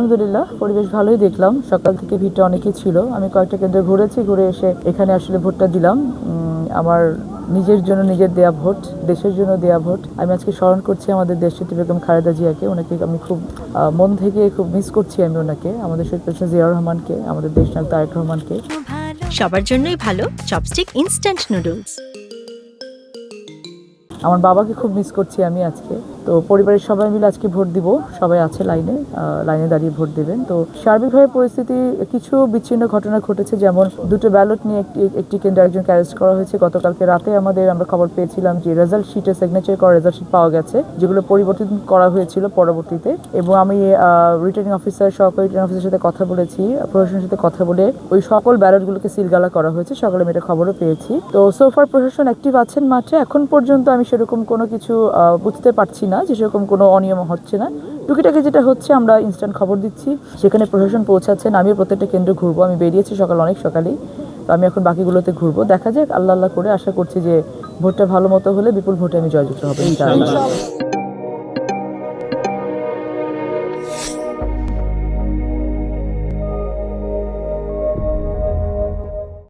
আলহামদুলিল্লাহ পরিবেশ ভালোই দেখলাম। সকাল থেকে ভিড়টা অনেকই ছিল। আমি কয়েকটা কেন্দ্রে ঘুরে এসে এখানে আসলে ভোটটা দিলাম। আমার নিজের জন্য নিজের দেয়া ভোট, দেশের জন্য দেয়া ভোট। আমি আজকে স্মরণ করছি আমাদের দেশনেত্রী বেগম খালেদা জিয়াকে। ওনাকে আমি খুব মন থেকে খুব মিস করছি আমি ওনাকে, আমাদের শহীদ প্রেসিডেন্ট জিয়াউর রহমানকে, আমাদের দেশনায়ক তারেক রহমানকে। সবার জন্যই ভালো চপস্টিক ইনস্ট্যান্ট নুডলস। আমার বাবাকে খুব মিস করছি আমি আজকে। তো পরিবারের সবাই মিলে আজকে ভোট দিব, সবাই আছে লাইনে দাঁড়িয়ে ভোট দেবেন। তো সার্বিকভাবে পরিস্থিতি কিছু বিচ্ছিন্ন ঘটনা ঘটেছে, যেমন দুটো ব্যালট নিয়ে একটি কেন্দ্রে একজনকে অ্যারেস্ট করা হয়েছে। গতকালকে রাতে আমরা খবর পেয়েছিলাম যে রেজাল্ট শিটে সিগনেচার করা রেজাল্ট শিট পাওয়া গেছে, যেগুলো পরিবর্তন করা হয়েছিল পরবর্তীতে। এবং আমি রিটার্নিং অফিসার, সহকারী রিটার্নিং অফিসারের সাথে কথা বলেছি, প্রশাসনের সাথে কথা বলে ওই সকল ব্যালটগুলোকে সিলগালা করা হয়েছে। সকালে আমি এটা খবরও পেয়েছি। তো সোফার প্রশাসন অ্যাক্টিভ আছেন মাঠে। এখন পর্যন্ত আমি সেরকম কোনো কিছু বুঝতে পারছি না যে সেরকম কোনো অনিয়ম হচ্ছে না। টুকিটাকি যেটা হচ্ছে আমরা ইনস্ট্যান্ট খবর দিচ্ছি, সেখানে প্রশাসন পৌঁছাচ্ছেন। আমিও প্রত্যেকটা কেন্দ্র ঘুরবো। আমি বেরিয়েছি অনেক সকালেই। তো আমি এখন বাকিগুলোতে ঘুরবো। দেখা যাক, আল্লাহ করে আশা করছি যে ভোটটা ভালো মতো হলে বিপুল ভোটে আমি জয়যুক্ত হবো ইনশাআল্লাহ।